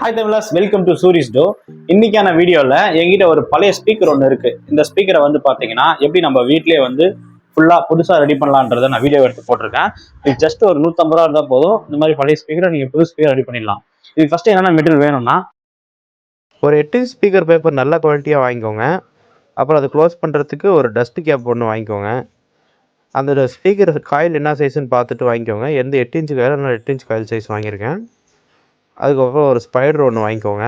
Hi தமிழாஸ், welcome to சூரிஸ் டோ. இன்னைக்கான வீடியோவில் என்கிட்ட ஒரு பழைய ஸ்பீக்கர் ஒன்று இருக்கு. இந்த ஸ்பீக்கரை வந்து பார்த்தீங்கன்னா எப்படி நம்ம வீட்லேயே வந்து ஃபுல்லாக புதுசாக ரெடி பண்ணலான்றதை நான் வீடியோ எடுத்து போட்டிருக்கேன். இது ஜஸ்ட் ஒரு 150 ரூபா இருந்தால் போதும். இந்த மாதிரி பழைய ஸ்பீக்கரை நீங்கள் புது ஸ்பீக்கர் ரெடி பண்ணிடலாம். இது ஃபர்ஸ்ட் என்னென்ன மெட்டீரியல் வேணும்னா, ஒரு 8 இன்ச் ஸ்பீக்கர் பேப்பர் நல்ல குவாலிட்டியாக வாங்கிக்கோங்க. அப்புறம் அதை க்ளோஸ் பண்ணுறதுக்கு ஒரு டஸ்ட் கேப் ஒன்று வாங்கிக்கோங்க. அந்த ஸ்பீக்கர் காயில் என்ன சைஸ்ன்னு பார்த்துட்டு வாங்கிக்கோங்க. எந்த 8 இன்ச் காயில், நான் 8 இன்ச் காயில் சைஸ் வாங்கியிருக்கேன். அதுக்கப்புறம் ஒரு ஸ்பைடர் ஒன்று வாங்கிக்கோங்க.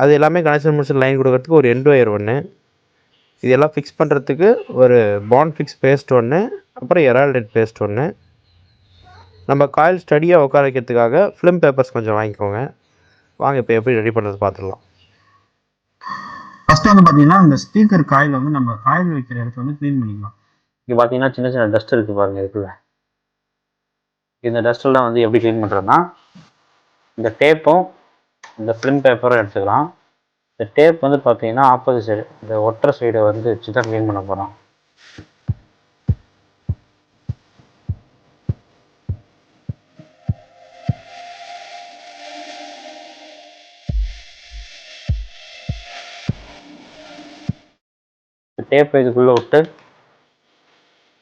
அது எல்லாமே கனெக்ஷன் முடிச்சு லைன் கொடுக்கறதுக்கு ஒரு எண்ட் ஒயர் ஒன்று. இதெல்லாம் ஃபிக்ஸ் பண்ணுறதுக்கு ஒரு பாண்ட் ஃபிக்ஸ் பேஸ்ட் ஒன்று, அப்புறம் எரால்டட் பேஸ்ட் ஒன்று. நம்ம காயில் ஸ்டடியாக உட்கார வைக்கிறதுக்காக ஃபிலிம் பேப்பர்ஸ் கொஞ்சம் வாங்கிக்கோங்க. வாங்க இப்போ எப்படி ரெடி பண்ணுறது பார்த்துடலாம். ஃபர்ஸ்ட் வந்து பார்த்தீங்கன்னா இந்த ஸ்பீக்கர் காயில் வந்து நம்ம காயில் வைக்கிற இடத்த வந்து க்ளீன் பண்ணிக்கலாம். இங்கே பார்த்தீங்கன்னா சின்ன சின்ன டஸ்ட் இருக்குது பாருங்கள் இதுக்குள்ள. இந்த டஸ்ட்டெல்லாம் வந்து எப்படி க்ளீன் பண்ணுறதுனா, இந்த டேப்பும் இந்த ஃபிலிம் பேப்பரும் எடுத்துக்கலாம். இந்த டேப் வந்து பார்த்தீங்கன்னா ஆப்போசிட் சைடு, இந்த ஒற்றை சைடை வந்து வச்சு தான் க்ளீன் பண்ண போகிறோம். டேப் இதுக்குள்ளே விட்டு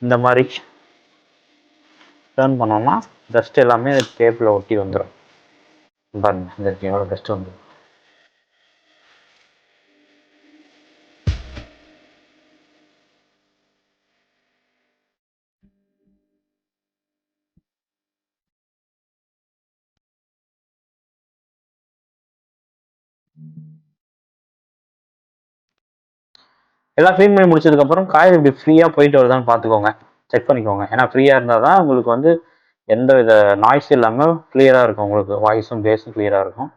இந்த மாதிரி டர்ன் பண்ணோம்னா டஸ்ட் எல்லாமே டேப்பில் ஒட்டி வந்துடும். பாருங்க, இந்த எவ்வளோ டஸ்ட் வந்துடும். எல்லாம் க்ளீன் பண்ணி முடிச்சதுக்கப்புறம் காயில் இப்படி ஃப்ரீயாக போயிட்டு வருதான்னு பார்த்துக்கோங்க, செக் பண்ணிக்கோங்க. ஏன்னா ஃப்ரீயாக இருந்தால் தான் உங்களுக்கு வந்து எந்த வித நாய்ஸ் இல்லாமல் கிளியராக இருக்கும். உங்களுக்கு வாய்ஸும் பேஸும் கிளியராக இருக்கும்.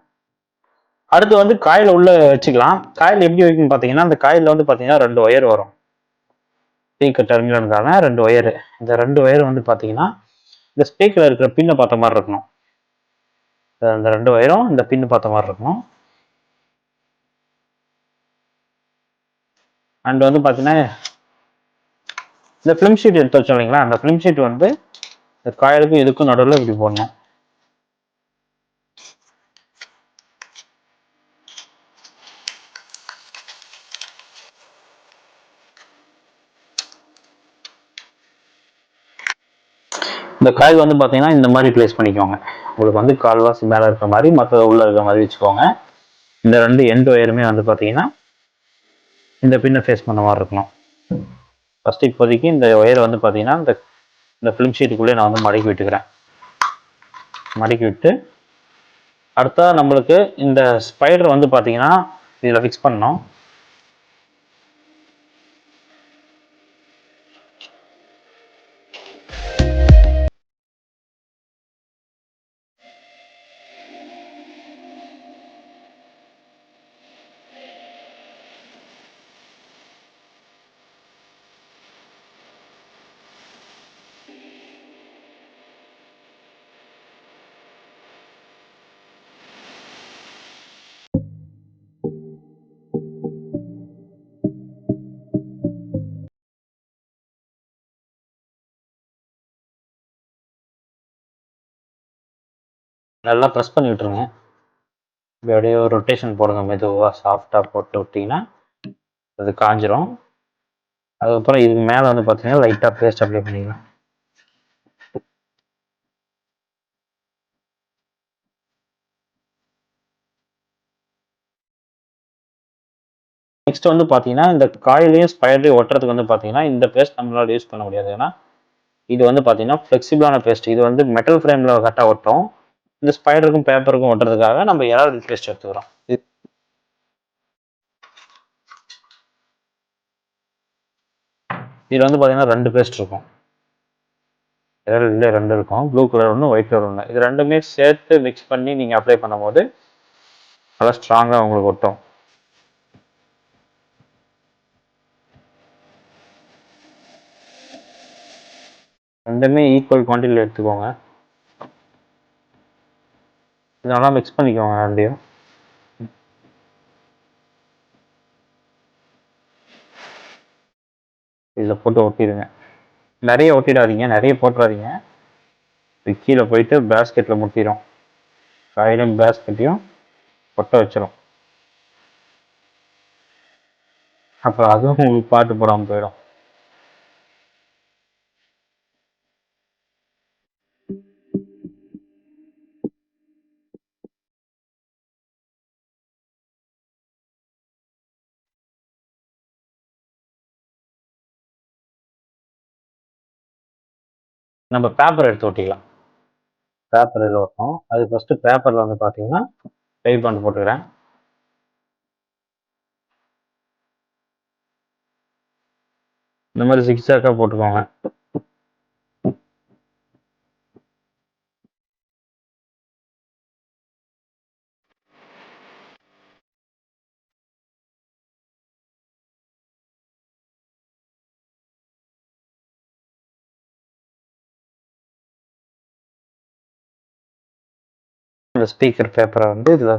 அடுத்து வந்து காயில் உள்ள வச்சுக்கலாம். காயில் எப்படி வைக்கணும்னு பார்த்தீங்கன்னா, அந்த காயில் வந்து பார்த்தீங்கன்னா 2 ஒயர் வரும். ஸ்பீக்கர் டெர்மினலுக்கான 2 ஒயரு. இந்த 2 ஒயர் வந்து பார்த்தீங்கன்னா இந்த ஸ்பீக்கரில் இருக்கிற பின்னை பார்த்த மாதிரி இருக்கணும். இந்த 2 ஒயரும் இந்த பின்னு பார்த்த மாதிரி இருக்கணும். அண்ட் வந்து பார்த்தீங்கன்னா இந்த ஃபிலிம் ஷீட் எடுத்து வச்சோம் இல்லைங்களா, அந்த ஃபிலிம் ஷீட் வந்து இந்த காயிலுக்கும் இதுக்கும் நடுவில் இப்படி போடணும். இந்த காயில் வந்து பார்த்தீங்கன்னா இந்த மாதிரி பிளேஸ் பண்ணிக்கோங்க. உங்களுக்கு வந்து கால்வாசி மேலே இருக்கிற மாதிரி, மற்ற உள்ள இருக்கிற மாதிரி வச்சுக்கோங்க. இந்த 2 எண்ட் ஒயருமே வந்து பார்த்தீங்கன்னா இந்த பின்னை ஃபேஸ் பண்ண மாதிரி இருக்கணும். ஃபர்ஸ்ட் இப்போதைக்கு இந்த ஒயரை வந்து பார்த்தீங்கன்னா இந்த ஃபிலிம் ஷீட்டுக்குள்ளே நான் வந்து மடக்கி விட்டுக்கிறேன். மடக்கி விட்டு அடுத்தா நம்மளுக்கு இந்த ஸ்பைடர் வந்து பார்த்தீங்கன்னா இதில் ஃபிக்ஸ் பண்ணணும். நல்லா ப்ரெஸ் பண்ணி விட்டுருங்க. இப்படி அப்படியே ஒரு ரொட்டேஷன் போடுங்க, மெதுவாக சாஃப்டாக போட்டு விட்டிங்கன்னா அது காஞ்சிரும். அதுக்கப்புறம் இதுக்கு மேலே வந்து பார்த்தீங்கன்னா லைட்டாக பேஸ்ட் அப்ளை பண்ணிக்கலாம். நெக்ஸ்ட் வந்து பார்த்தீங்கன்னா இந்த காயிலையும் ஸ்பைடரையும் ஒட்டுறதுக்கு வந்து பார்த்தீங்கன்னா இந்த பேஸ்ட் நம்மளால யூஸ் பண்ண முடியாது. ஏன்னா இது வந்து பார்த்தீங்கன்னா ஃப்ளெக்சிபிளான பேஸ்ட். இது வந்து மெட்டல் ஃப்ரேமில் கரெக்டாக ஒட்டும். இந்த ஸ்பைடருக்கும் பேப்பருக்கும் ஒட்டுறதுக்காக நம்ம எரால்டட் பேஸ்ட் எடுத்துக்கிறோம். இதில் வந்து பார்த்தீங்கன்னா 2 பேஸ்ட் இருக்கும். எரால்டில் 2 இருக்கும். ப்ளூ கலர் ஒன்று, ஒயிட் கலர் ஒன்று. இது ரெண்டுமே சேர்த்து மிக்ஸ் பண்ணி நீங்கள் அப்ளை பண்ணும்போது நல்லா ஸ்ட்ராங்காக உங்களுக்கு ஒட்டும். ரெண்டுமே ஈக்குவல் குவான்டிட்டியில் எடுத்துக்கோங்க. இதெல்லாம் மிக்ஸ் பண்ணிக்கோங்க ரெண்டையும். இதில் போட்டு ஒட்டிடுங்க. நிறைய ஒட்டிடாதீங்க, நிறைய போட்டுறாதீங்க. கீழே போயிட்டு பேஸ்கெட்டில் முட்டிடும். காயிலும் பேஸ்கெட்டையும் ஒட்ட வச்சிடும். அப்புறம் அதுவும் உங்களுக்கு பாட்டு போடாமல் போயிடும். நம்ம பேப்பர் எடுத்து ஒட்டிக்கலாம். பேப்பர் இதில் ஒட்டும். அது ஃபஸ்ட்டு பேப்பரில் வந்து பார்த்தீங்கன்னா பெயிண்ட் பாண்ட் போட்டுக்கிறேன். இந்த மாதிரி சிக்ஸாக்காக போட்டுக்கோங்க. இந்த ஸ்பீக்கர் பேப்பரை வந்து இதில்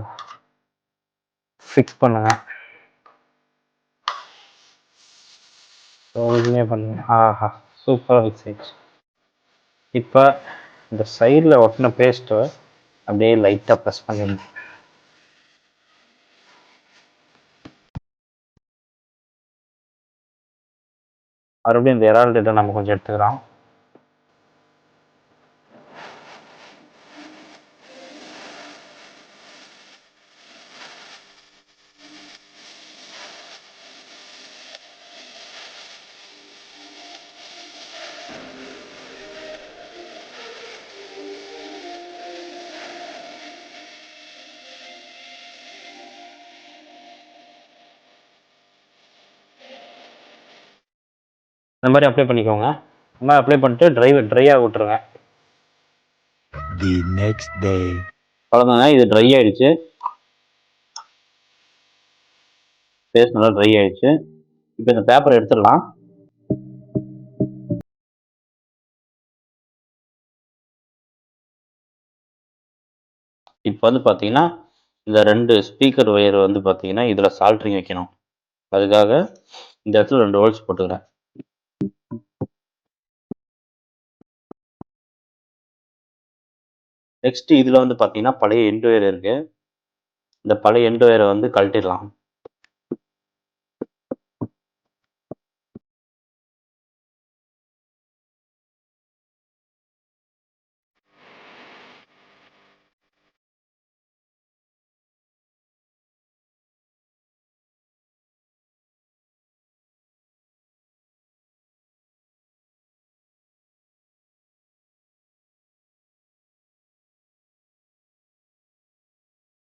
ஃபிக்ஸ் பண்ணுங்க. ஒழுங்காக பண்ணுங்க. ஆஹா, சூப்பராக ஃபிக்ஸ் ஆயிடுச்சு. இப்போ இந்த சைடில் ஒட்டின பேஸ்ட்டை அப்படியே லைட்டாக ப்ரெஸ் பண்ணிடணும். மறுபடியும் இந்த எரால் டேட்டா நம்ம கொஞ்சம் எடுத்துக்கிறோம். இந்த மாதிரி அப்ளை பண்ணிக்கோங்க. இந்த மாதிரி அப்ளை பண்ணிட்டு ட்ரையாக விட்டுருங்க. The next day. அவ்வளோதாங்க, இது ட்ரை ஆயிடுச்சு. பேஸ்ட் நல்லா ட்ரை ஆயிடுச்சு. இப்போ இந்த பேப்பரை எடுத்துடலாம். இப்போ வந்து பார்த்தீங்கன்னா இந்த 2 ஸ்பீக்கர் ஒயர் வந்து பார்த்தீங்கன்னா இதில் சால்ட்ரிங் வைக்கணும். அதுக்காக இந்த இடத்துல 2 ஹோல்ஸ் போட்டுக்கிறேன். நெக்ஸ்ட் இதில் வந்து பார்த்தீங்கன்னா பழைய எண்ட் ஒயர் இருக்கு. இந்த பழைய எண்ட் ஒயரை வந்து கழட்டிடலாம்.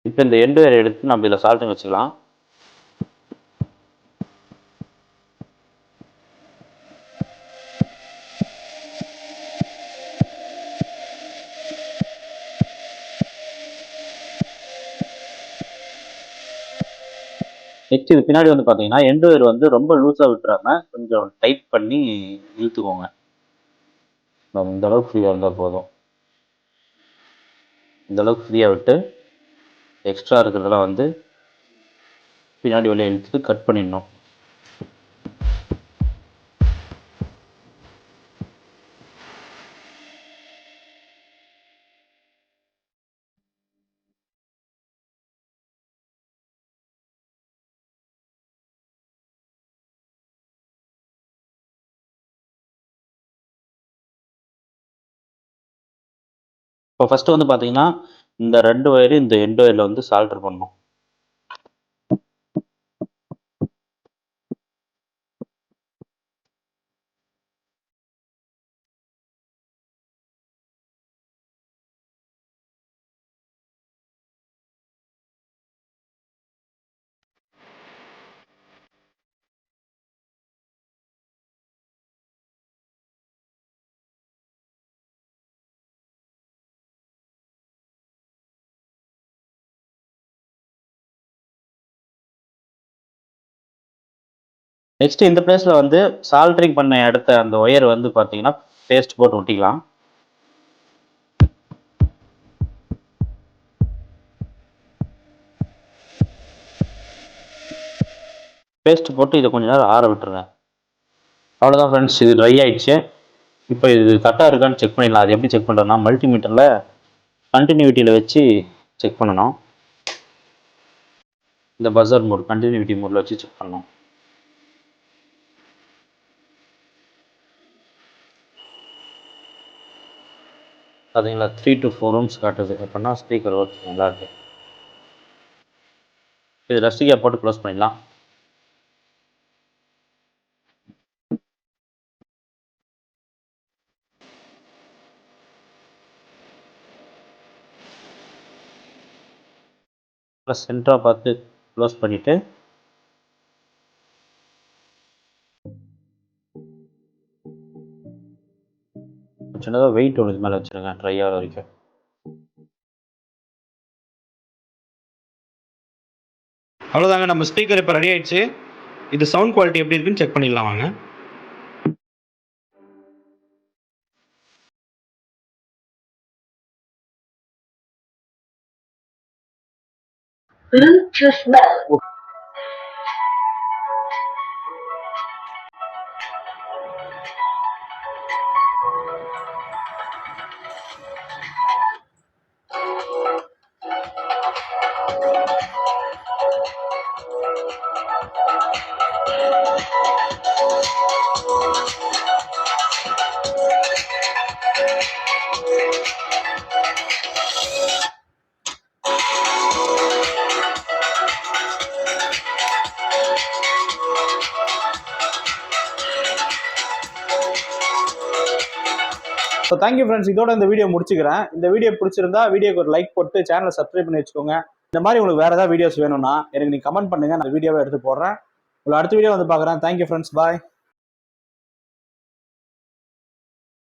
இப்போ இந்த எண்ட் ஒயரை எடுத்து நம்ம இதில் சால்ட்ரிங் வச்சுக்கலாம். நெக்ஸ்ட் இது பின்னாடி வந்து பார்த்தீங்கன்னா எண்ட் ஒயர் வந்து ரொம்ப லூஸாக விட்டுறாம கொஞ்சம் டைட் பண்ணி இழுத்துக்கோங்க. நம்ம இந்த அளவுக்கு ஃப்ரீயாக இருந்தால் போதும். இந்த அளவுக்கு ஃப்ரீயாக விட்டு எக்ஸ்ட்ரா இருக்கிறதெல்லாம் வந்து பின்னாடி வழியாக இழுத்துட்டு கட் பண்ணிடணும். இப்போ ஃபஸ்ட்டு வந்து பார்த்தீங்கன்னா இந்த 2 ஒயரு இந்த எண்ட் ஒயரில் வந்து சால்டர் பண்ணணும். நெக்ஸ்ட் இந்த பிளேஸில் வந்து சால்ட்ரிங் பண்ண இடத்த அந்த ஒயர் வந்து பார்த்தீங்கன்னா பேஸ்ட் போட்டு ஒட்டிக்கலாம். பேஸ்ட் போட்டு இதை கொஞ்சம் நேரம் ஆற விட்டுருங்க. அவ்வளோதான் ஃப்ரெண்ட்ஸ், இது ட்ரை ஆயிடுச்சு. இப்போ இது கரெக்டாக இருக்கான்னு செக் பண்ணிடலாம். அது எப்படி செக் பண்ணுறதுனா மல்டிமீட்டரில் கண்டினியூட்டியில் வச்சு செக் பண்ணணும். இந்த பஸர் மோட் கண்டினியூட்டி மோடில் வச்சு செக் பண்ணணும். பார்த்தீங்களா 3 to 4 rooms காட்டுது. அப்படின்னா ஸ்பீக்கர் ஒர்க் நல்லா இருக்கு. இது டஸ்ட் கேப் போட்டு க்ளோஸ் பண்ணிடலாம். ப்ளஸ் சென்டராக பார்த்து க்ளோஸ் பண்ணிவிட்டு சின்னதாக வெயிட் ஒன்று இது மேலே வச்சுருங்க ட்ரை ஆகிற வரைக்கும். அவ்வளோதாங்க, நம்ம ஸ்பீக்கர் இப்போ ரெடி ஆயிடுச்சு. இது சவுண்ட் குவாலிட்டி எப்படி இருக்குன்னு செக் பண்ணிடலாம் வாங்க. ஸோ தேங்க்யூ ஃப்ரெண்ட்ஸ், இதோட இந்த வீடியோ முடிச்சுக்கிறேன். இந்த வீடியோ பிடிச்சிருந்தா வீடியோக்கு ஒரு லைக் போட்டு சேனலை சப்ஸ்கிரைப் பண்ணி வச்சுக்கோங்க. இந்த மாதிரி உங்களுக்கு வேறு ஏதாவது வீடியோஸ் வேணும்னா எனக்கு நீங்கள் கமெண்ட் பண்ணுங்கள், நான் வீடியோவை எடுத்து போடுறேன். உங்களை அடுத்த வீடியோ வந்து பார்க்குறேன். தேங்க்யூ ஃப்ரெண்ட்ஸ், பாய்.